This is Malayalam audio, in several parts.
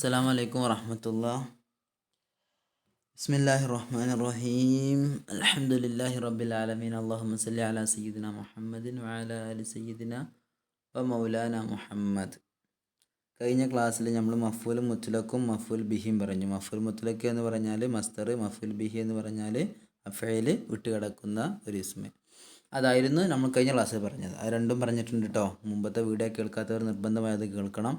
അസ്സലാമു അലൈക്കും വറഹ്മത്തുള്ളാഹി. ബിസ്മില്ലാഹിർ റഹ്മാനിർ റഹീം. അൽഹംദുലില്ലാഹി റബ്ബിൽ ആലമീൻ. അല്ലാഹുമ്മ സ്വല്ലി അലാ സയ്യിദിന മുഹമ്മദിൻ വഅലാ ആലി സയ്യിദിന മൗലാന മുഹമ്മദ്. കഴിഞ്ഞ ക്ലാസ്സിൽ നമ്മൾ മഫ്ഊൽ മുത്ലഖും മഫ്ഊൽ ബിഹിയും പറഞ്ഞു. മഫ്ഊൽ മുത്ലഖ് എന്ന് പറഞ്ഞാൽ മസ്ദർ, മഫ്ഊൽ ബിഹി എന്ന് പറഞ്ഞാൽ അഫ്ഇൽ വിട്ടുകിടക്കുന്ന ഒരു ഇസ്മ. അതായിരുന്നു നമ്മൾ കഴിഞ്ഞ ക്ലാസ്സിൽ പറഞ്ഞത്. അത് രണ്ടും പറഞ്ഞിട്ടുണ്ട് കേട്ടോ. മുമ്പത്തെ വീഡിയോ കേൾക്കാത്തവർ നിർബന്ധമായി അത് കേൾക്കണം.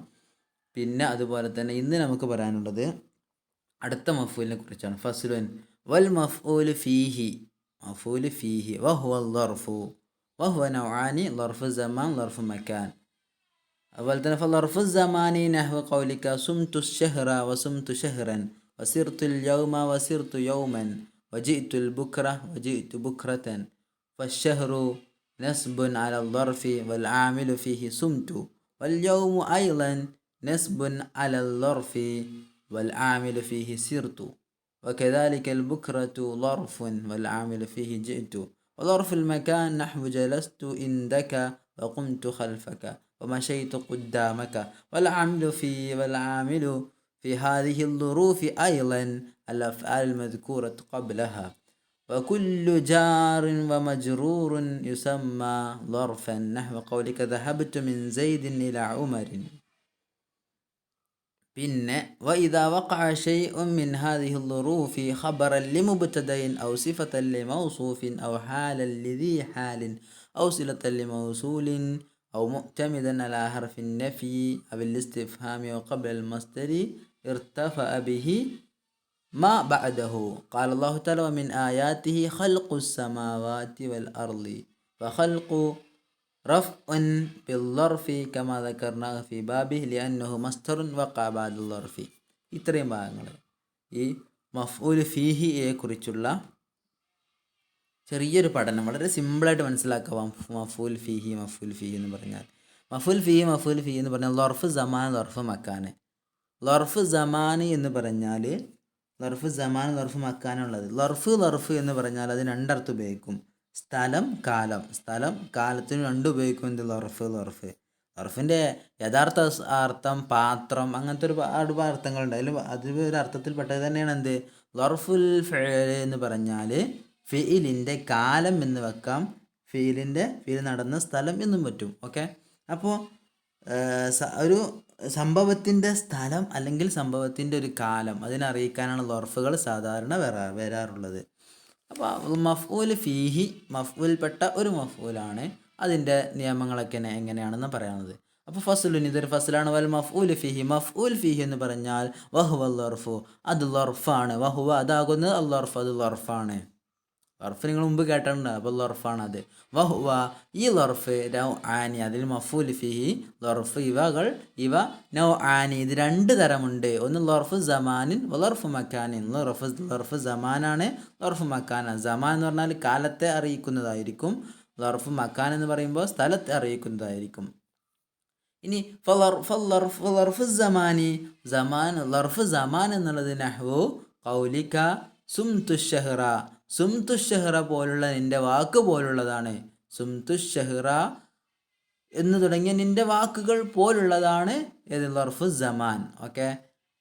പിന്നെ അതുപോലെ തന്നെ ഇന്ന് നമുക്ക് പറയാനുള്ളത് അടുത്ത മഫ്ഊലിനെ കുറിച്ചാണ്. ഫസ്ലുൻ വൽ മഫ്ഊൽ ഫീഹി. മഫ്ഊൽ ഫീഹി വഹുവ ളർഫു വഹുവ നൗആനി ളർഫു സമാൻ ളർഫു മക്കാൻ. അതുപോലെ തന്നെ ഫളർഫു സമാനി നഹ്വ ഖൗലിക സുംതു ശഹ്റ വസുംതു ശഹ്റൻ വസിർതുൽ യൗമ വസിർതു യൗമൻ വജിഅതുൽ ബുക്ര വജിഅതു ബുക്രതൻ. ഫശ്ശഹ്റു നസ്ബുൻ അലൽ ളർഫി വൽ ആമിലു ഫീഹി സുംതു വൽ യൗമു അയ്ളൻ نسب على الظرف والعامل فيه سرت وكذلك البكرة ظرف والعامل فيه جئت وظرف المكان نحو جلست عندك وقمت خلفك ومشيت قدامك والعامل في هذه الظروف أيضا الأفعال المذكورة قبلها وكل جار ومجرور يسمى ظرفا نحو قولك ذهبت من زيد إلى عمر. പിന്നെ വഇദാ വഖഅ ശൈഉൻ മിൻ ഹാദിഹി ളുറൂഫി ഖബറൻ ലിമുബ്തദഇൻ ഔ സിഫതൻ ലിമൗസൂഫിൻ ഔ ഹാലൻ ലിദീ ഹാലിൻ ഔ സിലതൻ ലിമൗസൂലിൻ ഔ മുഅ്തമിദൻ അലാ ഹർഫിൻ നഫി അവൽ ഇസ്തിഫ്ഹാമി വ ഖബ്ല അൽ മസ്ദരി ഇർതഫഅ ബിഹി മാ ബഅദഹു. ഖാല അല്ലാഹു തആല വമിൻ ആയാതിഹി ഖൽഖുസ് സമാവാതി വൽ അർളി ഫഖൽഖു റഫ്ഉൻ ബിൽ ളർഫി കമാ ദക്കർനാ ഫി ബാബിഹി ലിഅന്നഹു മസ്ദറുൻ വഖഅ ബഅദൽ ളർഫി. ഇത്രയും ഭാഗങ്ങൾ ഈ മഫ്ഊൽ ഫീഹിയെ കുറിച്ചുള്ള ചെറിയൊരു പഠനം വളരെ സിമ്പിളായിട്ട് മനസ്സിലാക്കാം. മഫ്ഊൽ ഫീഹി എന്ന് പറഞ്ഞാൽ മഫ്ഊൽ ഫീഹി എന്ന് പറഞ്ഞാൽ ളർഫ് സമാൻ ളർഫ് മക്കാൻ. ളർഫ് സമാനി എന്ന് പറഞ്ഞാൽ ളർഫ് സമാൻ ളർഫ് മക്കാനുള്ളത്. ളർഫ് എന്ന് പറഞ്ഞാൽ അത് രണ്ടർത്ഥം ഉപയോഗിക്കും. സ്ഥലം, കാലം. സ്ഥലം, കാലത്തിന് രണ്ടും ഉപയോഗിക്കും. എന്ത് ളർഫ്. ളർഫിൻ്റെ യഥാർത്ഥ അർത്ഥം പാത്രം, അങ്ങനത്തെ ഒരുപാട് അർത്ഥങ്ങളുണ്ട്. അതിൽ ഒരു അർത്ഥത്തിൽ പെട്ടത് തന്നെയാണ് എന്ത് ളർഫുൽ ഫിഅൽ എന്ന് പറഞ്ഞാൽ ഫിഇലിൻ്റെ കാലം എന്ന് വെക്കാം, ഫിഇൽ നടന്ന സ്ഥലം എന്നും പറ്റും. ഓക്കെ, അപ്പോൾ ഒരു സംഭവത്തിൻ്റെ സ്ഥലം അല്ലെങ്കിൽ സംഭവത്തിൻ്റെ ഒരു കാലം അതിനറിയിക്കാനാണ് ളർഫുകൾ സാധാരണ വരാറുള്ളത്. അപ്പോൾ മഫ്ഊൽ ഫീഹി മഫ്ഊൽപ്പെട്ട ഒരു മഫ്ഊലാണ്. അതിൻ്റെ നിയമങ്ങളൊക്കെ എങ്ങനെയാണെന്ന് പറയുന്നത്. അപ്പോൾ ഫസ്ലുൻ, ഇതൊരു ഫസ്ലാണ്. വൽ മഫ്ഊൽ ഫീഹി എന്ന് പറഞ്ഞാൽ വഹുവ ളർഫു, അത് ളർഫാണ്. വഹുവ, അതാകുന്നത് അൽ ളർഫ്, അത് ളർഫാണ്. ളർഫ് നിങ്ങൾ മുമ്പ് കേട്ടിട്ടുണ്ട്. അപ്പോൾ ളർഫാണ് അത്. വഹുവ, ഈ ളർഫ് നൗആനി, അതിൽ മഫ്ഊൽ ഫീഹി ളർഫ് ഇവ നൗആനി, ഇത് രണ്ട് തരമുണ്ട്. ഒന്ന് ളർഫ് സമാനിൻ ളർഫ് മക്കാനിൻ. ളർഫ് സമാനാണ്, ളർഫ് മക്കാനാണ്. സമാൻ എന്ന് പറഞ്ഞാൽ കാലത്തെ അറിയിക്കുന്നതായിരിക്കും. ളർഫ് മക്കാൻ എന്ന് പറയുമ്പോൾ സ്ഥലത്തെ അറിയിക്കുന്നതായിരിക്കും. ഇനി ളർഫ് സമാനി, ളർഫ് സമാൻ എന്നുള്ളത് നഹ്വു ഖൗലിക സുംതു ശഹ്റ, സുംതു ശഹ്റ പോലുള്ള നിന്റെ വാക്ക് പോലുള്ളതാണ്. സുംതു ശഹ്റ എന്ന് തുടങ്ങിയ നിന്റെ വാക്കുകൾ പോലുള്ളതാണ് ഏത് ളർഫു സമാൻ. ഓക്കെ,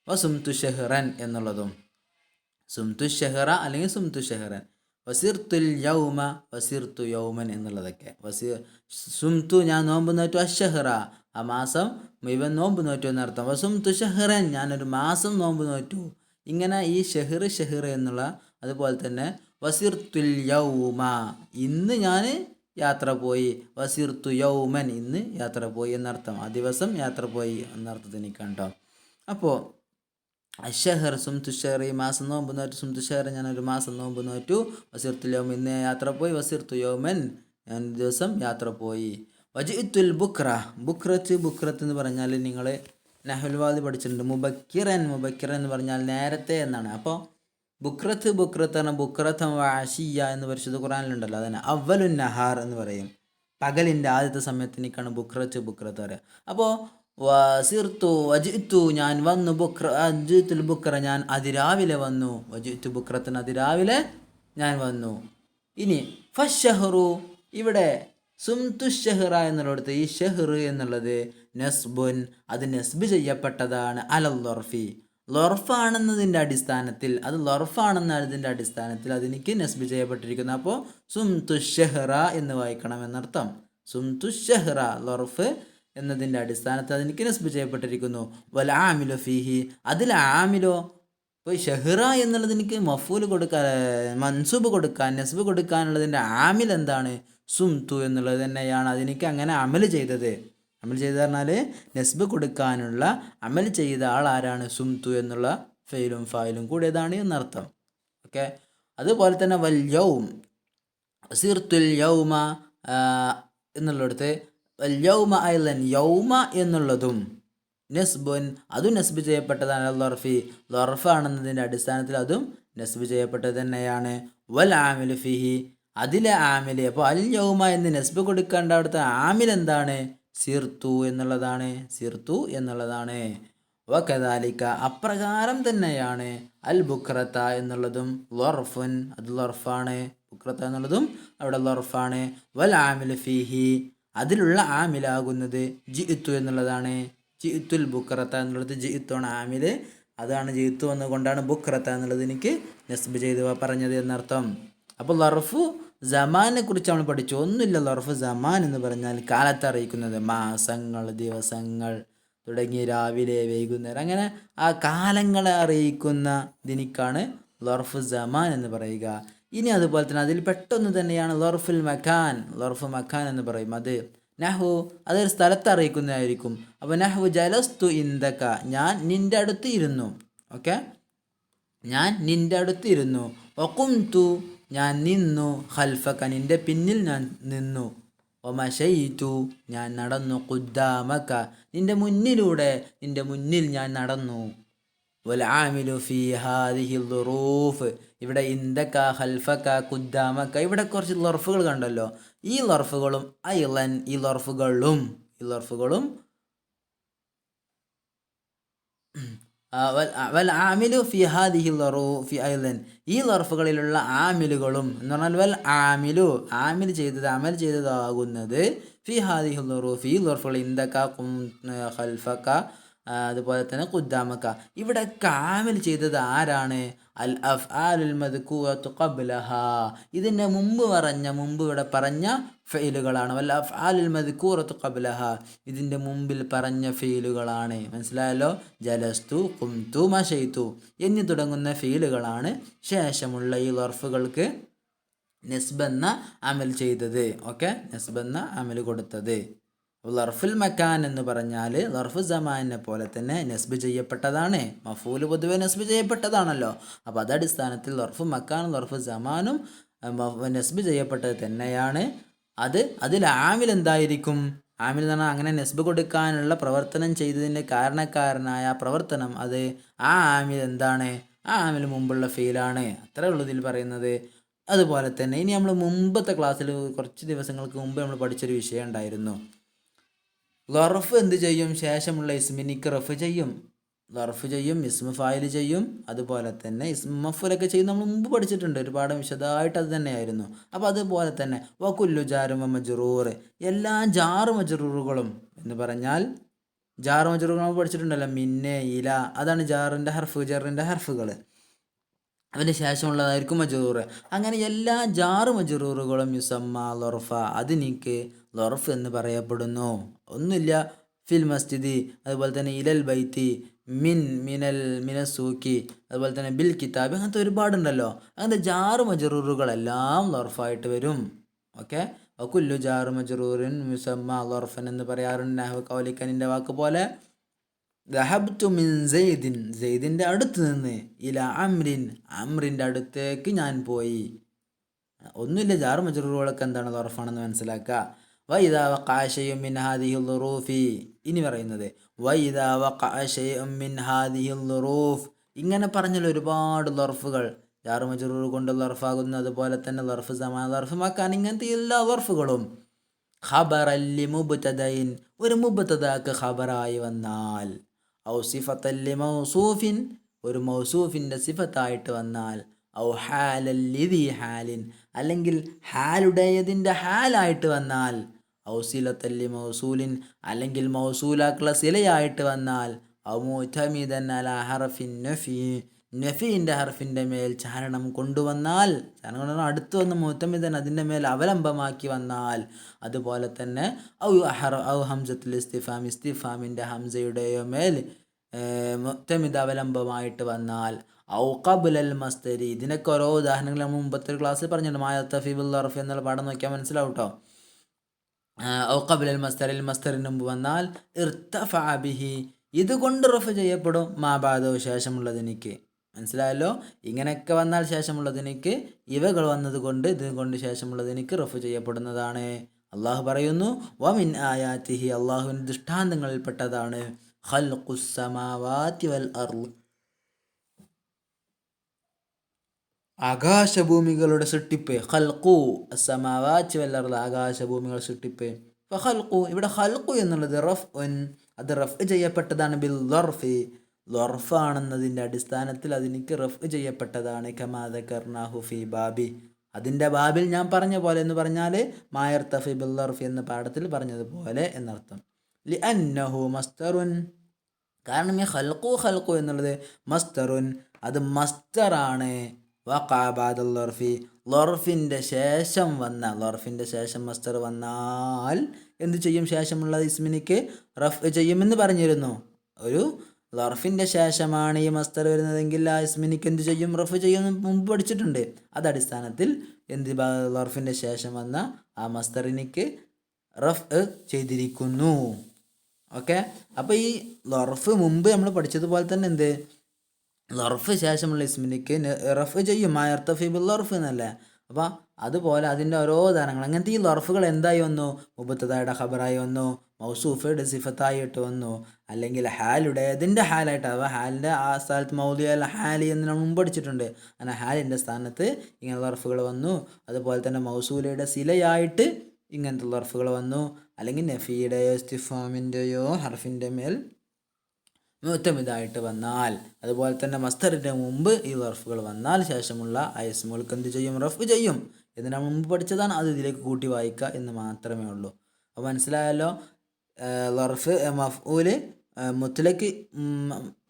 വസുംതു ശഹ്റൻ എന്നുള്ളതും സുംതു ശഹ്റ അല്ലെങ്കിൽ സുംതു ശഹ്റൻ. വസിർത്തുൽ യൗമ വസിർതു യൗമൻ എന്നുള്ളതൊക്കെ. സുംതു, ഞാൻ നോമ്പ് നോറ്റു. അശഹ്റ, ആ മാസം മുഴുവൻ നോമ്പ് നോറ്റു എന്നർത്ഥം. വസുംതു ശഹ്റൻ, ഞാനൊരു മാസം നോമ്പ് നോറ്റു. ഇങ്ങനെ ഈ ഷെഹ്ർ എന്നുള്ള, അതുപോലെ തന്നെ വസിർത്തുൽ യൗമ, ഇന്ന് ഞാൻ യാത്ര പോയി. വസിർതു യൗമൻ, ഇന്ന് യാത്ര പോയി എന്നർത്ഥം. ആ ദിവസം യാത്ര പോയി എന്നർത്ഥത്തിന് കണ്ടോ. അപ്പോൾ അശഹർ സുംതു ഷഹർ, ഈ മാസം നോമ്പ് നോറ്റു. സുംതു ഷഹർ, ഞാനൊരു മാസം നോമ്പ് നോറ്റു. വസിർത്തുൽ യൗമ, ഇന്ന് യാത്ര പോയി. വസിർതു യൗമൻ, ഞാൻ ദിവസം യാത്ര പോയി. വജിഅത്തുൽ ബുക്രത്ത് എന്ന് പറഞ്ഞാൽ നിങ്ങൾ നഹ്വുൽ പഠിച്ചിട്ടുണ്ട്. മുബക്കിറൻ എന്ന് പറഞ്ഞാൽ നേരത്തെ എന്നാണ്. അപ്പോൾ ബുക്രത്ത് പറഞ്ഞാൽ ബുക്രത്തം വഅശിയ എന്ന് പരിശുദ്ധ ഖുർആനിലുണ്ടല്ലോ, അതന്നെ. അവലുൻ നഹാർ എന്ന് പറയും. പകലിൻ്റെ ആദ്യത്തെ സമയത്തിനേക്കാണ് ബുക്രത്ത് പറയുക. അപ്പോൾ വജിഅ്തു, ഞാൻ വന്നു. വജിഅത്തുൽ ബുക്ര, ഞാൻ അതിരാവിലെ വന്നു. വജിഅ്തു ബുക്രത്തൻ, അതിരാവിലെ ഞാൻ വന്നു. ഇനി ഫശ്ശഹ്റു, ഇവിടെ സുംതു ഷെഹ്റ എന്നുള്ളിടത്ത് ഈ ഷെഹ്ർ എന്നുള്ളത് നസ്ബുൻ, അത് നസ്ബ് ചെയ്യപ്പെട്ടതാണ് അലൽ ലൊർഫി, ലൊർഫാണെന്നതിൻ്റെ അടിസ്ഥാനത്തിൽ, അത് ലൊർഫാണെന്നതിൻ്റെ അടിസ്ഥാനത്തിൽ അതെനിക്ക് നസ്ബ് ചെയ്യപ്പെട്ടിരിക്കുന്നു. അപ്പോൾ സുംതു ഷെഹ്റ എന്ന് വായിക്കണം എന്നർത്ഥം. സുംതു ഷെഹ്റ, ലൊർഫ് എന്നതിൻ്റെ അടിസ്ഥാനത്തിൽ അതെനിക്ക് നസ്ബ് ചെയ്യപ്പെട്ടിരിക്കുന്നു. വൽ ആമിലു ഫീഹി, അതിൽ ആമിലോ, ഇപ്പോൾ ഷെഹ്റ എന്നുള്ളത് എനിക്ക് മഫൂൽ കൊടുക്കാൻ, മൻസൂബ് കൊടുക്കാൻ, നസ്ബ് കൊടുക്കാനുള്ളതിൻ്റെ ആമിൽ എന്താണ്? സുംതു എന്നുള്ളത് തന്നെയാണ്. അതെനിക്ക് അങ്ങനെ അമൽ ചെയ്തത്. അമൽ ചെയ്ത് പറഞ്ഞാൽ നസ്ബ് കൊടുക്കാനുള്ള അമൽ ചെയ്ത ആൾ ആരാണ്? സുംതു എന്നുള്ള ഫെയിലും ഫായിലും കൂടിയതാണ് എന്നർത്ഥം. ഓക്കെ. അതുപോലെ തന്നെ വൽ യൗം, സിർത്തുൽ യൗമ എന്നുള്ളിടത്ത് വൽ യൗമ ഐലൻ, യൗമ എന്നുള്ളതും നസ്ബുൻ, അതും നസ്ബ് ചെയ്യപ്പെട്ടതാണ്. ലൊർഫി, ലൊർഫാണെന്നതിൻ്റെ അടിസ്ഥാനത്തിൽ അതും നസ്ബ് ചെയ്യപ്പെട്ടത് തന്നെയാണ്. വൽ ആമിലു ഫിഹി, അതിലെ ആമിൽ, അപ്പോൾ അൽ യൗമ എന്ന് നസ്ബ് കൊടുക്കേണ്ട അവിടുത്തെ ആമിൽ എന്താണ്? സിർത്തു എന്നുള്ളതാണ്. സിർത്തു എന്നുള്ളതാണ്. വകദാലിക, അപ്രകാരം തന്നെയാണ് അൽ ബുക്രത്ത എന്നുള്ളതും ലൊർഫുൻ, അത് ലൊർഫാണ്. ബുക്രത്ത എന്നുള്ളതും അവിടെ ലൊർഫാണ്. വൽ ആമിൽ ഫീഹി, അതിലുള്ള ആമിലാകുന്നത് ജിഇത്തു എന്നുള്ളതാണ്. ജിഇത്തുൽ ബുക്രത്ത എന്നുള്ളത് ജിഇത്താണ് ആമിൽ, അതാണ് ജിഇത്തു എന്നുകൊണ്ടാണ് ബുക്രത്ത എന്നുള്ളത് എനിക്ക് നസ്ബ് ചെയ്ത് പറഞ്ഞത് എന്നർത്ഥം. അപ്പോൾ ലർഫു സമാനെ കുറിച്ച് നമ്മൾ പഠിച്ചു. ഒന്നുമില്ല, ലർഫ് സമാൻ എന്ന് പറഞ്ഞാൽ കാലത്തെ അറിയിക്കുന്നത്, മാസങ്ങൾ, ദിവസങ്ങൾ തുടങ്ങി രാവിലെ, വൈകുന്നേരം, അങ്ങനെ ആ കാലങ്ങളെ അറിയിക്കുന്ന ഇതിനിക്കാണ് ലർഫ് സമാൻ എന്ന് പറയുക. ഇനി അതുപോലെ തന്നെ അതിൽ പെട്ടെന്ന് തന്നെയാണ് ലർഫുൽ മക്കാൻ, ലർഫ് മക്കാൻ എന്ന് പറയും. അത് നഹു, അതൊരു സ്ഥലത്ത് അറിയിക്കുന്നതായിരിക്കും. അപ്പോൾ നഹു ജലസ്തു ഇന്ദക, ഞാൻ നിൻ്റെ അടുത്ത് ഇരുന്നു. ഓക്കെ, ഞാൻ നിൻ്റെ അടുത്ത് ഇരുന്നു. വഖുംതു, ഞാൻ നിന്നു. ഖൽഫക, നിൻ്റെ പിന്നിൽ ഞാൻ നിന്നു. വമശൈതു, ഞാൻ നടന്നു. ഖുദ്ദാമക, നിൻ്റെ മുന്നിലൂടെ, നിൻ്റെ മുന്നിൽ ഞാൻ നടന്നു. വൽ ആമിലു ഫീ ഹാദിഹി ളുറൂഫ്, ഇവിടെ ഇന്ദക, ഖൽഫക, ഖുദ്ദാമക, ഇവിടെ കുറച്ച് ലർഫുകൾ കണ്ടല്ലോ. ഈ ലർഫുകളും ഐലൻ, ഈ ലർഫുകളും വൽ ആമിലു ഫി ഹാദിഹി ലറൂഫി ഐലൻ, ഈ ലർഫുകളിലുള്ള ആമിലുകളും എന്ന് പറഞ്ഞാൽ വൽ ആമിലു, ആമിൽ ചെയ്തത്, അമൽ ചെയ്തതാകുന്നത് ഫി ഹാദിഹി ലറൂഫി, ഈ ലർഫുകൾ ഇന്ദക, ഖൽഫക, അതുപോലെ തന്നെ ഖുദ്ദാമക, ഇവിടെ ആമിൽ ചെയ്തത് ആരാണ്? അൽ അഫ്ആലുൽ മദ്കൂറത്തു ഖബ്ലഹ, ഇതിൻ്റെ മുമ്പ് ഇവിടെ പറഞ്ഞ ഫെയിലുകളാണ്. വൽ അഫ്ആലുൽ മദ്കൂറത്തു ഖബ്ലഹ, ഇതിൻ്റെ മുമ്പിൽ പറഞ്ഞ ഫെയിലുകളാണ്. മനസ്സിലായല്ലോ? ജലസ്തു, ഖുംതു, മശൈതു എന്നീ തുടങ്ങുന്ന ഫെയിലുകളാണ് ശേഷമുള്ള ഈ ലർഫുകൾക്ക് നസ്ബെന്ന അമൽ ചെയ്തത്. ഓക്കെ, നസ്ബെന്ന അമൽ കൊടുത്തത്. ലർഫുൽ മക്കാൻ എന്ന് പറഞ്ഞാൽ ലർഫു സമാനിനെ പോലെ തന്നെ നസ്ബ് ചെയ്യപ്പെട്ടതാണ്. മഫൂല് പൊതുവെ നസ്ബ് ചെയ്യപ്പെട്ടതാണല്ലോ. അപ്പോൾ അതടിസ്ഥാനത്തിൽ ലർഫു മക്കാനും ലർഫു സമാനും നസ്ബ് ചെയ്യപ്പെട്ടത് തന്നെയാണ്. അതിൽ ആമിൽ എന്തായിരിക്കും? ആമിൽ എന്ന് പറഞ്ഞാൽ അങ്ങനെ നസ്ബ് കൊടുക്കാനുള്ള പ്രവർത്തനം ചെയ്തതിൻ്റെ കാരണക്കാരനായ പ്രവർത്തനം, അത് ആ ആമിൽ എന്താണ്? ആ ആമിൽ മുമ്പുള്ള ഫെയിലാണ്. അത്രേ ഉള്ളൂ ഇതിൽ പറയുന്നത്. അതുപോലെ തന്നെ ഇനി നമ്മൾ മുമ്പത്തെ ക്ലാസ്സിൽ കുറച്ച് ദിവസങ്ങൾക്ക് മുമ്പ് നമ്മൾ പഠിച്ചൊരു വിഷയം ഉണ്ടായിരുന്നു. ലർഫ് എന്ത് ചെയ്യും? ശേഷമുള്ള ഇസ്മിനിക്ക് റഫ് ചെയ്യും, ലർഫ് ചെയ്യും, ഇസ്മ ഫായിൽ ചെയ്യും, അതുപോലെ തന്നെ ഇസ്മ മഫൂലൊക്കെ ചെയ്യും. നമ്മൾ മുമ്പ് പഠിച്ചിട്ടുണ്ട്, ഒരുപാട് വിശദമായിട്ട് അത് തന്നെയായിരുന്നു. അപ്പോൾ അതുപോലെ തന്നെ വകുല്ലു ജാറും മജ്റൂർ, എല്ലാ ജാറ് മജ്റൂറുകളും എന്ന് പറഞ്ഞാൽ ജാറ് മജ്റൂറുകൾ നമ്മൾ പഠിച്ചിട്ടുണ്ടല്ലോ. മിന്നെ, ഇല, അതാണ് ജാറിൻ്റെ ഹർഫ്, ജറിൻ്റെ ഹർഫുകൾ. അതിന് ശേഷമുള്ളതായിരിക്കും മജ്റൂർ. അങ്ങനെ എല്ലാ ജാറ് മജ്റൂറുകളും യുസമ്മ ലർഫ, അതിനിക്ക് ലർഫ് എന്ന് പറയപ്പെടുന്നു. ഒന്നുമില്ല, ഫിൽ മസ്ജിദി, അതുപോലെ തന്നെ ഇലൽ ബൈത്തി, മിനസൂക്കി, അതുപോലെ തന്നെ ബിൽ കിതാബ്, അങ്ങനത്തെ ഒരുപാടുണ്ടല്ലോ. അങ്ങനത്തെ ജാറ് മജ്റൂറുകളെല്ലാം ലർഫായിട്ട് വരും. ഓക്കെ, വകുല്ലു ജാറ് മജ്റൂറിൻ യുസമ്മ ലർഫൻ എന്ന് പറയാറുണ്ട്. നഹ്വ ഖൗലിക്കനിൻ്റെ വാക്ക് പോലെ ദഹബ്തു മിൻ സെയ്ദിൻ, സെയ്ദിൻ്റെ അടുത്ത് നിന്ന്, ഇല അമ്രിൻ, അമ്രിൻ്റെ അടുത്തേക്ക് ഞാൻ പോയി. ഒന്നുമില്ല, ജാറ് മജ്റൂറുകളൊക്കെ എന്താണ്? ലർഫാണെന്ന് മനസ്സിലാക്കുക. വൈദാ വഖഅ ശൈഉൻ മിൻ ഹാദിഹി ളുറൂഫി, ഇനി പറയുന്നത് വൈദാ വഖഅ ശൈഉൻ മിൻ ഹാദിഹി ളുറൂഫ്, ഇങ്ങനെ പറഞ്ഞാൽ ഒരുപാട് ലർഫുകൾ ജാറ് മജ്റൂർ കൊണ്ട് ലർഫാകുന്നു. അതുപോലെ തന്നെ ലർഫ് സമാൻ, ലർഫ് മക്കാൻ, ഇങ്ങനത്തെ എല്ലാ ലർഫുകളും ഖബറൻ ലി മുബ്തദഇൻ, ഒരു മുബ്തദക്ക് ഖബറായി വന്നാൽ, ഔ സിഫത്തൻ ലി മൗസൂഫിൻ, ഒരു മൗസൂഫിൻ്റെ സിഫത്തായിട്ട് വന്നാൽ, ഔ ഹാലൻ ലിദി ഹാലിൻ, അല്ലെങ്കിൽ ഹാലുടേതിൻ്റെ ഹാലായിട്ട് വന്നാൽ, ഔസിലത്തല്ലി മൗസൂലിൻ, അല്ലെങ്കിൽ മൗസൂലാക്കുള്ള സിലയായിട്ട് വന്നാൽ, ഔ മുഅ്തമിദൻ അലാ ഹർഫിൻ നഫി, നഫീൻ്റെ ഹർഫിൻ്റെ മേൽ ചാരണം കൊണ്ടുവന്നാൽ, ചാരണം കൊണ്ടുവന്നാൽ അടുത്ത് വന്ന് മുഅ്തമിദൻ അതിൻ്റെ മേൽ അവലംബമാക്കി വന്നാൽ, അതുപോലെ തന്നെ ഔ ഹംസത്തുൽ ഇസ്തിഫാം, ഇസ്തിഫാമിൻ്റെ ഹംസയുടെയോ മേൽ മുഅ്തമിദ് അവലംബമായിട്ട് വന്നാൽ, ഔ ഖബ്ലൽ മസ്തരി, ഇതിനൊക്കെ ഓരോ ഉദാഹരണങ്ങൾ നമ്മൾ മുമ്പത്തെ ഒരു ക്ലാസ്സിൽ പറഞ്ഞിട്ടുണ്ട്. മാ യർതഫി ബിൽ ളർഫ് എന്നുള്ള പാഠം നോക്കിയാൽ മനസ്സിലാവും കേട്ടോ. ഔ ഖബ്ലൽ മസ്തരിൽ, മസ്തറിന് മുമ്പ് വന്നാൽ ഇർതഫഅ ബിഹി, ഇതുകൊണ്ട് റഫ് ചെയ്യപ്പെടും, മാ ബഅദഹു, ശേഷമുള്ളതിനിക്ക്. മനസ്സിലായല്ലോ? ഇങ്ങനെയൊക്കെ വന്നാൽ ശേഷമുള്ളതിനിക്ക്, ഇവകൾ വന്നതുകൊണ്ട് ഇതുകൊണ്ട് ശേഷമുള്ളതിനിക്ക് റഫ് ചെയ്യപ്പെടുന്നതാണ്. അള്ളാഹു പറയുന്നു വമിൻ ആയാതിഹി, അള്ളാഹുവിൻ്റെ ദൃഷ്ടാന്തങ്ങളിൽപ്പെട്ടതാണ് ഖൽഖുസ് സമാവാതി വൽ അർള്, ആകാശഭൂമികളുടെ സൃഷ്ടിപ്പ്. ഖൽഖു അസ്സമാവാതി വൽ അർള്, ആകാശഭൂമികളുടെ സൃഷ്ടിപ്പ്. ഫഖൽഖു, ഇവിടെ ഖൽഖു എന്നുള്ളത് റഫ്ഉൻ, അത് റഫ് ചെയ്യപ്പെട്ടതാണ് ബിൽ ളർഫി, ളർഫ് ആണെന്നതിൻ്റെ അടിസ്ഥാനത്തിൽ അതിനിക്ക് റഫ് ചെയ്യപ്പെട്ടതാണ്. കമാ ദകർനാഹു ഫി ബാബി, അതിൻ്റെ ബാബിൽ ഞാൻ പറഞ്ഞ പോലെ എന്ന് പറഞ്ഞാൽ മാ യർതഫി ബിൽ ളർഫി എന്ന പാഠത്തിൽ പറഞ്ഞതുപോലെ എന്നർത്ഥം. ലിഅന്നഹു മസ്തറുൻ, കാരണം ഈ ഖൽഖു എന്നുള്ളത് മസ്തറുൻ, അത് മസ്തറാണ്. വഖഅ ബഅദൽ ളർഫി, ളർഫിൻ്റെ ശേഷം വന്ന, ളർഫിൻ്റെ ശേഷം മസ്തർ വന്നാൽ എന്ത് ചെയ്യും? ശേഷമുള്ള ഇസ്മിനിക്ക് റഫ് ചെയ്യുമെന്ന് പറഞ്ഞിരുന്നു. ഒരു ളർഫിൻ്റെ ശേഷമാണ് ഈ മസ്തർ വരുന്നതെങ്കിൽ ആ ഇസ്മിനിക്ക് എന്ത് ചെയ്യും? റഫ് ചെയ്യുമെന്ന് മുമ്പ് പഠിച്ചിട്ടുണ്ട്. അത് അടിസ്ഥാനത്തിൽ എന്ത്, ളർഫിൻ്റെ ശേഷം വന്ന ആ മസ്തറിനിക്ക് റഫ് ചെയ്തിരിക്കുന്നു. ഓക്കെ, അപ്പോൾ ഈ ളർഫ് മുമ്പ് നമ്മൾ പഠിച്ചതുപോലെ തന്നെ എന്ത്, ളർഫ് ശേഷമുള്ള ഇസ്മിനിക്ക് റഫ് ചെയ്യും, മാ യർതഫി ബിൽ ളർഫ് എന്നല്ലേ. അപ്പോൾ അതുപോലെ അതിൻ്റെ ഓരോ ഉദാഹരണങ്ങൾ, അങ്ങനത്തെ ഈ ളർഫുകൾ എന്തായി വന്നു? മുബത്തദയുടെ ഖബറായി വന്നു, മൗസൂഫയുടെ സിഫത്തായിട്ട് വന്നു, അല്ലെങ്കിൽ ഹാലുടെ അതിൻ്റെ ഹാലായിട്ട്, അപ്പോൾ ഹാലിൻ്റെ ആ സ്ഥലത്ത് മൗലിയ ഹാലി എന്ന് നമ്മൾ മുമ്പ് പഠിച്ചിട്ടുണ്ട്. അങ്ങനെ ഹാലിൻ്റെ സ്ഥാനത്ത് ഇങ്ങനെ ളർഫുകൾ വന്നു. അതുപോലെ തന്നെ മൗസൂലയുടെ സിലയായിട്ട് ഇങ്ങനത്തെ ളർഫുകൾ വന്നു, അല്ലെങ്കിൽ നഫിയുടെയോ ഇസ്തിഫാമിൻ്റെയോ ഹർഫിൻ്റെ മേൽ മുഅ്തമിദായിട്ട് വന്നാൽ, അതുപോലെ തന്നെ മസ്തറിൻ്റെ മുമ്പ് ഈ ളർഫുകൾ വന്നാൽ ശേഷമുള്ള ആ ഇസ്മുകൾക്ക് എന്ത് ചെയ്യും? റഫ് ചെയ്യും. എന്ന് നമ്മൾ മുമ്പ് പഠിച്ചതാണ്, അത് ഇതിലേക്ക് കൂട്ടി വായിക്കുക എന്ന് മാത്രമേ ഉള്ളൂ. അപ്പോൾ മനസ്സിലായല്ലോ? ളർഫ് മഫ്ഊല് മുത്ലക്ക്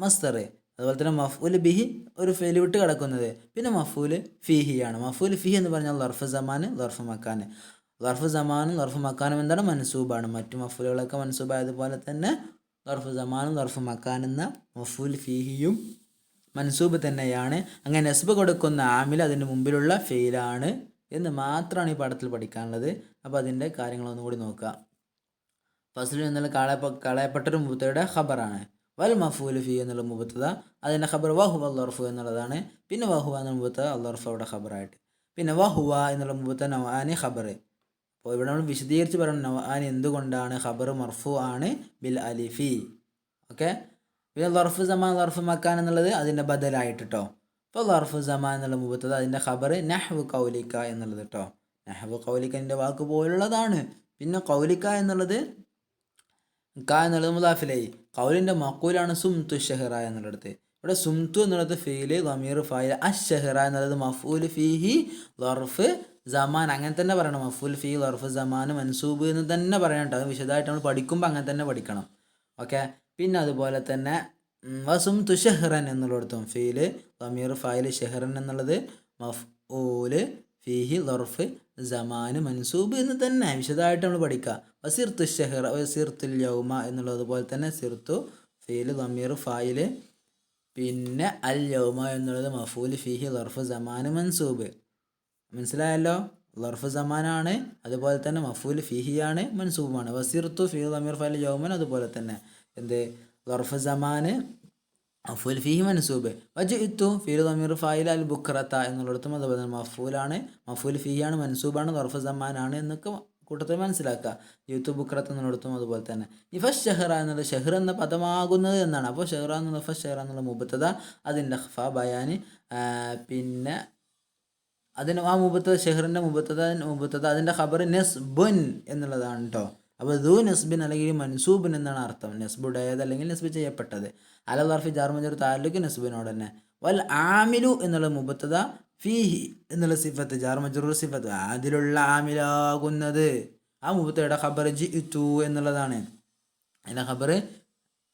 മസ്തർ, അതുപോലെ തന്നെ മഫ്ഊല് ബിഹി ഒരു ഫെയിൽ വിട്ട് കിടക്കുന്നത്, പിന്നെ മഫ്ഊല് ഫീഹിയാണ്. മഫ്ഊല് ഫീഹി എന്ന് പറഞ്ഞാൽ ളർഫ് സമാൻ, ളർഫ് മക്കാൻ. ളർഫ് സമാനും ളർഫ് മക്കാനും എന്താണ്? മൻസൂബാണ്. മറ്റു മഫ്ഊലുകളൊക്കെ മൻസൂബായതുപോലെ തന്നെ ളർഫ് സമാനും ളർഫ് മക്കാൻ എന്ന മഫ്ഊൽ ഫീഹിയും മൻസൂബ് തന്നെയാണ്. അങ്ങനെ നസ്ബ് കൊടുക്കുന്ന ആമിൽ അതിൻ്റെ മുമ്പിലുള്ള ഫെയിലാണ് എന്ന് മാത്രമാണ് ഈ പാഠത്തിൽ പഠിക്കാനുള്ളത്. അപ്പോൾ അതിൻ്റെ കാര്യങ്ങളൊന്നും കൂടി നോക്കുക. ഫസ്ലിൽ എന്നുള്ള കളയപ്പെട്ടൊരു മുബത്തയുടെ ഖബറാണ്. വൽ മഫ്ഊൽ ഫീ എന്നുള്ള മുബത്തദ, അതിൻ്റെ ഖബർ വഹുവ ളർഫു എന്നുള്ളതാണ്. പിന്നെ വഹുവ എന്ന മുബത്തദ ളർഫ് അവിടെ ഖബറായിട്ട്, പിന്നെ വഹുവ എന്നുള്ള മുബത്തദ നവആനി ഖബർ. അപ്പോൾ ഇവിടെ നമ്മൾ വിശദീകരിച്ച് പറയണം നവആനി എന്തുകൊണ്ടാണ് ഖബർ മർഫു ആണ് ബിൽ അലിഫി. ഓക്കെ, പിന്നെ ളർഫ് സമാൻ ളർഫ് മക്കാൻ എന്നുള്ളത് അതിൻ്റെ ബദലായിട്ട് കേട്ടോ. അപ്പോൾ ളർഫ് സമാൻ എന്നുള്ള മുബത്തദ, അതിൻ്റെ ഖബർ നഹ്വു കൗലിക എന്നുള്ളത് കേട്ടോ. നഹ്വു കൗലിക്കൻ്റെ വാക്ക് പോലുള്ളതാണ്. പിന്നെ കൗലിക എന്നുള്ളത് മുദാഫിലായി, കൗലിൻ്റെ മഖൂലാണ് സുംതു ഷഹറ എന്നുള്ളത്. ഇവിടെ സുംതു എന്നുള്ളത് ഫീല് ളമീർ ഫായിൽ, അഷ്ഷഹറ എന്നുള്ളത് മഫ്ഊൽ ഫീഹി ളർഫ് സമാൻ. അങ്ങനെ തന്നെ പറയണം, മഫ്ഊൽ ഫീഹി ളർഫ് സമാൻ മൻസൂബ് എന്ന് തന്നെ പറയണം കേട്ടോ. അത് വിശദമായിട്ട് നമ്മൾ പഠിക്കുമ്പോൾ അങ്ങനെ തന്നെ പഠിക്കണം. ഓക്കെ, പിന്നെ അതുപോലെ തന്നെ വസുംതു ഷഹ്റൻ എന്നുള്ളിടത്തും ഫീല് ളമീർ ഫായിൽ ഷഹ്റൻ എന്നുള്ളത് മഫ്ഊൽ ഫീഹി ളർഫ് സമാൻ മൻസൂബ് എന്ന് തന്നെ വിശദമായിട്ട് നമ്മൾ പഠിക്കുക. വസിർത്തു ഷഹ്റ വസിർത്തുൽ യൗമ എന്നുള്ളതുപോലെ തന്നെ സിർത്തു ഫീല് ളമീർ ഫായിൽ, പിന്നെ അൽ യൗമ എന്നുള്ളത് മഫ്ഊൽ ഫീഹി ളർഫ് സമാൻ മൻസൂബ്. മനസ്സിലായല്ലോ? ളർഫ് സമാനാണ്, അതുപോലെ തന്നെ മഫ്ഊൽ ഫീഹിയാണ്, മൻസൂബാണ്. വസിർത്തു ഫീ ളമീർ ഫായിൽ യൗമൻ, അതുപോലെ തന്നെ എന്ത് ളർഫ് സമാൻ മഫ്ഊൽ ഫീഹി മൻസൂബ്. വജിഇതു ഫീ ളമീർ ഫായിൽ അൽ ബുക്രത എന്നുള്ളിടത്തും അതുപോലെ തന്നെ മഫ്ഊലാണ്, മഫ്ഊൽ ഫീഹിയാണ്, മൻസൂബാണ്, ളർഫ് സമാനാണ് എന്നൊക്കെ കൂട്ടത്തിൽ മനസ്സിലാക്കുക. ജിഇതു ബുക്രത എന്നുള്ളിടത്തും അതുപോലെ തന്നെ. ഈ ഫസ് ഷഹ്റ എന്നുള്ളത് ഷഹ്ർ എന്ന പദമാകുന്നത് എന്നാണ്. അപ്പോൾ ഷഹ്റ എന്നുള്ള ഫസ് ഷഹ്റ എന്നുള്ള മുബത്തദ, അതിൻ്റെ ഖഫ ബയാന്, പിന്നെ അതിന് ആ മുബത്തദ ഷഹ്റിൻ്റെ മുബത്തദ അതിൻ്റെ ഖബർ നസ്ബുൻ എന്നുള്ളതാണ് കേട്ടോ. അപ്പോൾ ദൂ നസ്ബിൻ അല്ലെങ്കിൽ മൻസൂബിൻ എന്നാണ് അർത്ഥം. നസ്ബുടേത് അല്ലെങ്കിൽ നസ്ബ് ചെയ്യപ്പെട്ടത്. അല ളർഫി ജാർ മജ്റൂർ താഅല്ലുഖ് നസ്ബിനോട് തന്നെ. വൽ ആമിലു എന്നുള്ള മുബത്തദ ഫീഹി എന്നുള്ള സിഫത്ത് ജാർ മജ്റൂർ സിഫത്ത്, അതിലുള്ള ആമിലാകുന്നത്. ആ മുബത്തയുടെ ഖബർ ജിഇതു എന്നുള്ളതാണ്. അതിൻ്റെ ഖബർ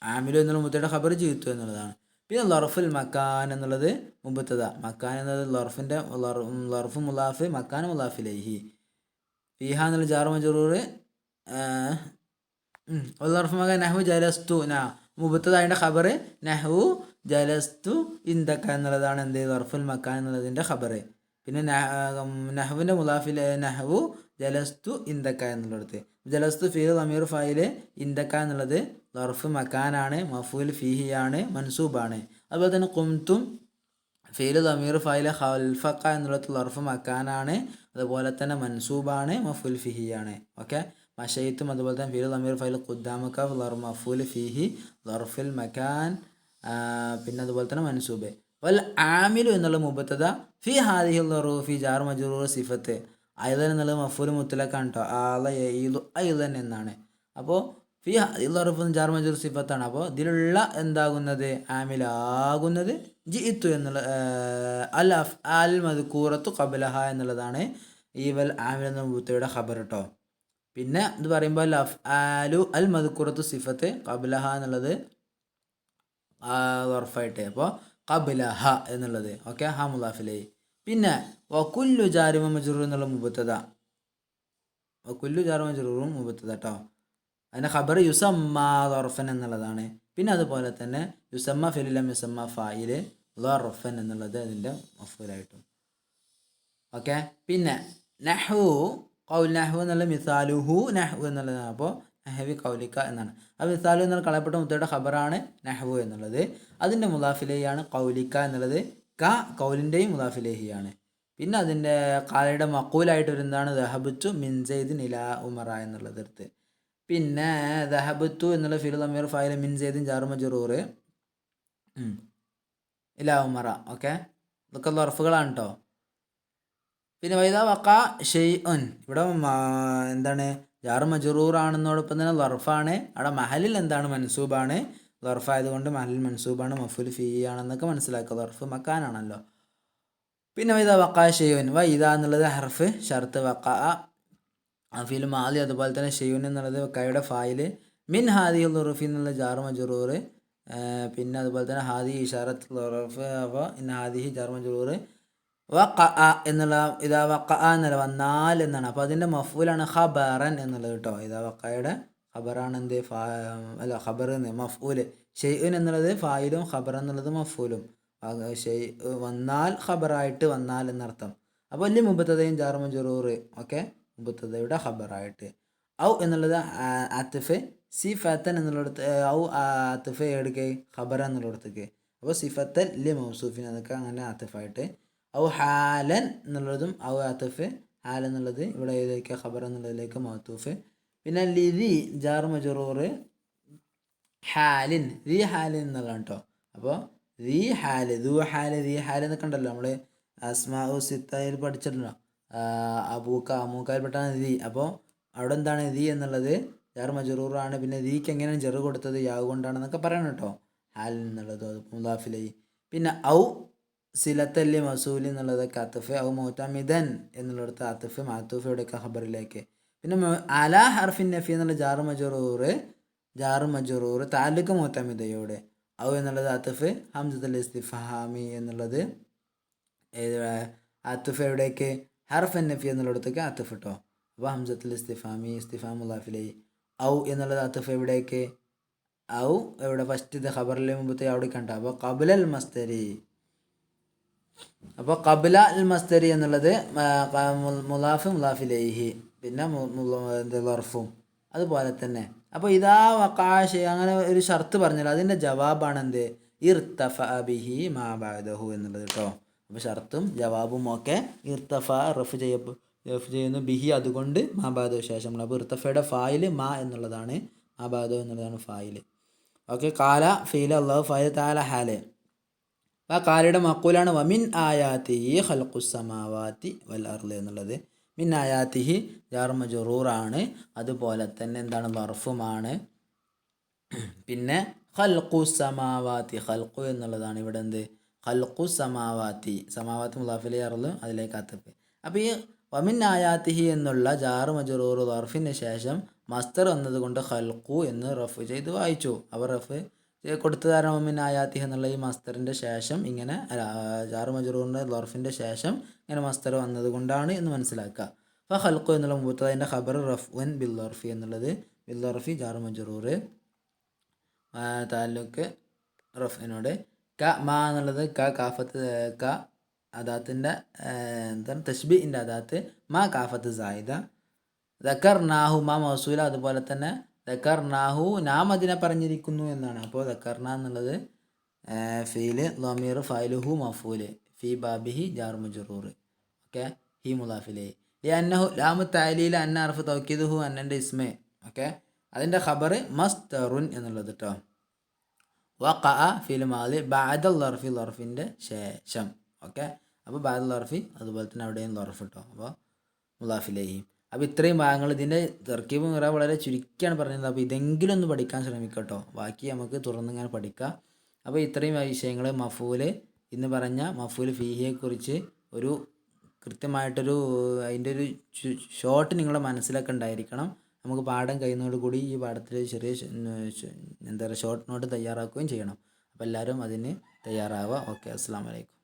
ആമിലു എന്നുള്ള മുബത്തയുടെ ഖബർ ജിഇതു എന്നുള്ളതാണ്. പിന്നെ ലർഫുൽ മക്കാൻ എന്നുള്ളത് മുബത്തദ. മക്കാൻ എന്നത് ലർഫിൻ്റെ ലർഫ് മുലാഫ്, മക്കാൻ മുലാഫിലൈഹി. ഫീഹ എന്നുള്ള ജാർ മജ്റൂർ ലർഫ് മക്കാൻ നഹ്വു ജലസ്തു മുബത്തദ. അതിൻ്റെ ഖബർ നഹ്വു ജലസ്തു ഇന്ദക എന്നുള്ളതാണ് എന്ത് ലർഫുൽ മക്കാൻ എന്നുള്ളതിൻ്റെ ഖബർ. പിന്നെ നഹ്വിൻ്റെ മുലാഫിൽ നഹ്വു ജലസ്തു ഇന്ദക്ക എന്നുള്ളത്. ജലസ്തു ഫീൽ അമീർ ഫായിൽ, ഇന്ദക്ക എന്നുള്ളത് ലർഫ് മക്കാനാണ്, മഫൂൽ ഫീഹിയാണ്, മൻസൂബാണ്. അതുപോലെ തന്നെ കുംതും ഫീൽ അമീർ ഫായിൽ ഖൽഫക്ക എന്നുള്ളത് ലർഫ് മക്കാനാണ്, അതുപോലെ തന്നെ മൻസൂബാണ്, മഫൂൽ ഫീഹിയാണ്. ഓക്കെ. മഷയിത്തും അതുപോലെ തന്നെ ഫീൽ അമീർ ഫായിൽ ഖുദ്ദാമക്ക മഫൂൽ ഫീഹി ലർഫുൽ മക്കാൻ, പിന്നെ അതുപോലെ തന്നെ മൻസൂബ്. വൽ ആമിലു എന്നുള്ള മുബത്തദ ഫി ഹാദിഹിൽ ലറൂഫി ജാർ മജ്റൂർ സിഫത്ത്. അയ്ലൻ എന്നുള്ളത് മഫൂൽ മുത്തലക്കാണ് കേട്ടോ. ആല യഈലു അയ്ലൻ എന്നാണ്. അപ്പോൾ ഫി ഹാദിഹിൽ ലറൂഫ് ജാർ മജ്റൂർ സിഫത്താണ്. അപ്പോൾ ഇതിലുള്ള എന്താകുന്നത് ആമിലാകുന്നത് ജിഇത്തു എന്നുള്ള അൽ അഫ്ആൽ മദ്കൂറത്തു ഖബ്ലഹ എന്നുള്ളതാണ് ഈ വൽ ആമിൽ എന്ന മുബത്തയുടെ ഖബർ കേട്ടോ. പിന്നെ ഇത് പറയുമ്പോൾ അൽ അഫ്ആലു അൽ മദ്കൂറത്തു സിഫത്ത് ഖബ്ലഹ എന്നുള്ളത് വർഫായിട്ട്. അപ്പോൾ ഖബ്ലഹ എന്നുള്ളത് ഓക്കെ ഹ മുലാഫിലൈ. പിന്നെ വകുല്ലു ജാരി മജ്റൂർ എന്നുള്ള മുബത്തദ. വകുല്ലു ജാരി മജ്റൂറും മുബത്തദ കേട്ടോ. അതിൻ്റെ ഖബർ യുസമ്മ ലർഫൻ എന്നുള്ളതാണ്. പിന്നെ അതുപോലെ തന്നെ യുസമ്മ ഫിലിലം യുസമ്മ ഫായിൽ ലർഫൻ എന്നുള്ളത് അതിൻ്റെ മഫൂലായിട്ടും. ഓക്കെ. പിന്നെ നഹ്വു ഖൗൽ നഹ്വു എന്നുള്ള മിസാലുഹു നഹ്വു എന്നുള്ളതാണ്. അപ്പോൾ നഹ്വി കൗലിക്ക എന്നാണ്. ആ മിസാലു എന്നുള്ള കളയപ്പെട്ട മുത്തയുടെ ഖബറാണ് നഹ്വു എന്നുള്ളത്. അതിൻ്റെ മുലാഫിലേഹിയാണ് കൗലിക്ക എന്നുള്ളത്. കൗലിൻ്റെയും മുലാഫിലേഹിയാണ്. പിന്നെ അതിൻ്റെ കാലയുടെ മക്കൂലായിട്ട് വരുന്നതാണ് ദഹബത്തു മിൻ സെയ്ദിൻ ഇലാ ഉമറ എന്നുള്ളത് എടുത്ത്. പിന്നെ ദഹബത്തു എന്നുള്ള ഫിൽ അമീർ ഫായിൽ മിൻ സെയ്ദിൻ ജാർ മജ്റൂർ ഇലാ ഉമറ. ഓക്കെ. ഇതൊക്കെ ലർഫുകളാണ് കേട്ടോ. പിന്നെ വൈദാ വഖ ഷെയ്ഉൻ ഇവിടെ എന്താണ് ജാർ മജ്റൂർ ആണെന്നോടൊപ്പം തന്നെ ലർഫാണ്. അവിടെ മഹലിൽ എന്താണ് മൻസൂബാണ്. ലർഫ് ആയതുകൊണ്ട് മഹലിൽ മൻസൂബാണ്, മഫൂൽ ഫീ ആണെന്നൊക്കെ മനസ്സിലാക്കുക. ലർഫ് മക്കാനാണല്ലോ. പിന്നെ വൈദാ വഖ ഷെയ്ഉൻ വൈദ എന്നുള്ളത് ഹർഫ് ഷർത്ത്, വഖ ഫീൽ മാലി, അതുപോലെ തന്നെ ഷെയ്ഉൻ എന്നുള്ളത് വഖയുടെ ഫായിൽ, മിൻ ഹാദിഹി ളുറൂഫി എന്നുള്ള ജാർ മജ്റൂർ, പിന്നെ അതുപോലെ തന്നെ ഹാദി ഇഷാറത്ത് ളുറൂഫ്. അപ്പോൾ ഇന്ന ഹാദിഹി ജാർ മജ്റൂർ വഖ എന്നുള്ള ഇതാ വഖ എന്നല്ല വന്നാൽ എന്നാണ്. അപ്പോൾ അതിൻ്റെ മഫൂലാണ് ഖബറൻ എന്നുള്ളത് കേട്ടോ. ഇതാ വഖയുടെ ഖബറാണ് എന്ത് അല്ല ഖബർ എന്ന് മഫൂല്. ഷെയ്ഉൻ എന്നുള്ളത് ഫായിലും ഖബർ എന്നുള്ളത് മഫൂലും. വന്നാൽ ഖബറായിട്ട് വന്നാൽ എന്നർത്ഥം. അപ്പോൾ വലിയ മുബത്തദയും ജാർ മജ്റൂർ ഓക്കെ മുബത്തദയുടെ ഖബറായിട്ട്. ഔ എന്നുള്ളത് അത്ഫ് സിഫത്തൻ എന്നുള്ളിടത്ത് ഔ അത്ഫ് എടുക്കുക ഖബർ എന്നുള്ളിടത്തേക്ക്. അപ്പോൾ സിഫത്തൻ ലി മൗസൂഫിൻ എന്നൊക്കെ അങ്ങനെ അത്ഫായിട്ട്. ഔ ഹാലൻ എന്നുള്ളതും ഔ അത്ഫ് ഹാൽ എന്നുള്ളത് ഇവിടെ ഏതൊക്കെ ഖബർ എന്നുള്ളതിലേക്ക് മൗത്തൂഫ്. പിന്നെ ലിദി ജാർ മജ്റൂർ ഹാലിൻ ദി ഹാലിൻ എന്നുള്ളതാണ് കേട്ടോ. അപ്പോൾ ദി ഹാല് ദു ഹാല് ദി ഹാൽ എന്നൊക്കെ ഉണ്ടല്ലോ നമ്മൾ അസ്മാ സിത്തയിൽ പഠിച്ചിട്ടുണ്ടോ. അബൂക്ക അമൂക്കയിൽ പെട്ടാണ് ദി. അപ്പോൾ അവിടെ എന്താണ് ദി എന്നുള്ളത് ജാർ മജ്റൂറാണ്. പിന്നെ ദീക്ക് എങ്ങനെയാണ് ജെറ് കൊടുത്തത് യാവ് കൊണ്ടാണെന്നൊക്കെ പറയണം കേട്ടോ. ഹാൽ എന്നുള്ളത് മുലാഫിലൈ. പിന്നെ ഔ സിലത്തല്ലി മസൂലി എന്നുള്ളതൊക്കെ അത്തഫ്. ഔ മുഅ്തമിദൻ എന്നുള്ളിടത്ത് അത്തഫ് മാത്തൂഫ് ഇവിടെയൊക്കെ ഖബറിലേക്ക്. പിന്നെ അലാ ഹർഫിൻ നഫി എന്നുള്ള ജാർ മജ്റൂർ താലുക്ക് മുഅ്തമിദയോടെ. ഔ എന്നുള്ളത് അത്തഫ് ഹംസത്തുൽ ഇസ്തിഫഹാമി എന്നുള്ളത് അത്തഫ് എവിടേക്ക് ഹർഫൻ നഫി എന്നുള്ളിടത്തേക്ക് അത്തഫ് കേട്ടോ. അപ്പോൾ ഹംസത്തുൽ ഇസ്തിഫാമി ഇസ്തിഫാം മുലാഫിലൈ. ഔ എന്നുള്ളത് അത്തഫ് എവിടേക്ക് ഔ എവിടെ ഫസ്റ്റ് ഇത് ഖബറിലെ മുമ്പത്തെ അവിടെ കണ്ട. അപ്പോൾ ഖബ്ലൽ മസ്തരി. അപ്പോൾ ഖബ്ല അൽ മസ്തരി എന്നുള്ളത് മുലാഫ് മുലാഫിലൈഹി പിന്നെ ലർഫും അതുപോലെ തന്നെ. അപ്പോൾ ഇതാ വഖാഷ് അങ്ങനെ ഒരു ഷർത്ത് പറഞ്ഞല്ലോ അതിൻ്റെ ജവാബാണ് എന്ത് ഇർതഫ ബിഹി മാ ബഅദഹു എന്നുള്ളത് കേട്ടോ. അപ്പോൾ ഷർത്തും ജവാബും ഒക്കെ ഇർതഫ റഫ് ചെയ്യുന്നു ബിഹി അതുകൊണ്ട് മാ ബഅദഹു ശേഷമുള്ള. അപ്പോൾ ഇർതഫയുടെ ഫായിൽ മാ എന്നുള്ളതാണ്, മാ ബഅദഹു എന്നുള്ളതാണ് ഫായിൽ. ഓക്കെ. കാല ഫീൽ അല്ലാഹു ഫായിൽ തആല ഹാല്. ആ കാലയുടെ മക്കൂലാണ് വമിൻ ആയാത്തിഹി ഖൽഖുസ് സമാവാതി വൽ അർള് എന്നുള്ളത്. മിൻ ആയാത്തിഹി ജാർ മജ്റൂറാണ്, അതുപോലെ തന്നെ എന്താണ് ലർഫുമാണ്. പിന്നെ ഖൽഖുസ് സമാവാതി ഖൽഖു എന്നുള്ളതാണ് ഇവിടെ എന്ത് ഖൽഖുസ് സമാവാതി. സമാവാത്തി മുലാഫിലെ അർള് അതിലേക്ക് അത്തഫ്. അപ്പോൾ ഈ വമിൻ ആയാത്തിഹി എന്നുള്ള ജാറ് മജറൂർ ദർഫിന് ശേഷം മസ്തർ വന്നതുകൊണ്ട് ഖൽഖു എന്ന് റഫ് ചെയ്ത് വായിച്ചു. അപ്പോൾ റഫ് കൊടുത്തതാണ് വമിൻ ആയാത്തിഹി എന്നുള്ള ഈ മസ്തറിൻ്റെ ശേഷം ഇങ്ങനെ ജാറ് മജറൂറിൻ്റെ ദർഫിൻ്റെ ശേഷം ഇങ്ങനെ മസ്തർ വന്നത് കൊണ്ടാണ് എന്ന് മനസ്സിലാക്കുക. അപ്പോൾ ഖൽഖു എന്നുള്ള മുബത്തദിൻ്റെ ഖബർ റഫ്ഉൻ ബിൽ ദർഫി എന്നുള്ളത് ബിൽ ദർഫി ജാറ് മജറൂർ താലൂക്ക് റഫിനോട് ക മാ എന്നുള്ളത് കാഫത്ത് ക അദാത്തിൻ്റെ എന്താണ് തഷ്ബീഹിൻ്റെ അദാത്ത് മാ കാഫത്ത് സായിദ ദക്കർനാഹു മാ മൗസൂല അതുപോലെ തന്നെ ദക്കർനാഹു നാം അതിനെ പറഞ്ഞിരിക്കുന്നു എന്നാണ്. അപ്പോൾ ദക്കർന എന്നുള്ളത് ഫീല് ലമീർ ഫൈലുഹു മഫൂല് ഫി ബാബിഹി ജാർ മജ്റൂർ ഓക്കെ ഹി മുലാഫിലേ അന്നഹു ലാമു തഅലീൽ അന്ന അർഫ് തൗക്കീദുഹു അന്നൻ്റെ ഇസ്മെ ഓക്കെ അതിൻ്റെ ഖബർ മസ്തറുൻ എന്നുള്ളത് കേട്ടോ. വഖഅ ഫിൽ മാദി ബഅദൽ ലർഫി ലർഫിൻ്റെ ശേഷം ഓക്കെ. അപ്പോൾ ബഅദൽ ലർഫി അതുപോലെ തന്നെ അവിടെയും ലർഫ് കേട്ടോ. അപ്പോൾ മുലാഫിലേഹി. അപ്പോൾ ഇത്രയും ഭാഗങ്ങൾ ഇതിൻ്റെ തർക്കീബ് നിറ വളരെ ചുരുക്കിയാണ് പറഞ്ഞത്. അപ്പോൾ ഇതെങ്കിലും ഒന്ന് പഠിക്കാൻ ശ്രമിക്കുക കേട്ടോ. ബാക്കി നമുക്ക് തുറന്നിങ്ങനെ പഠിക്കാം. അപ്പോൾ ഇത്രയും വിഷയങ്ങൾ മഫൂല് ഇന്ന് പറഞ്ഞ മഫൂൽ ഫീഹിയെക്കുറിച്ച് ഒരു കൃത്യമായിട്ടൊരു അതിൻ്റെ ഒരു ഷോർട്ട് നിങ്ങളുടെ മനസ്സിലൊക്കെ ഉണ്ടായിരിക്കണം. നമുക്ക് പാഠം കഴിയുന്നതോടുകൂടി ഈ പാഠത്തിൽ ചെറിയ എന്താ പറയുക ഷോർട്ട് നോട്ട് തയ്യാറാക്കുകയും ചെയ്യണം. അപ്പോൾ എല്ലാവരും അതിന് തയ്യാറാവുക. ഓക്കെ, അസ്സലാമു അലൈക്കും.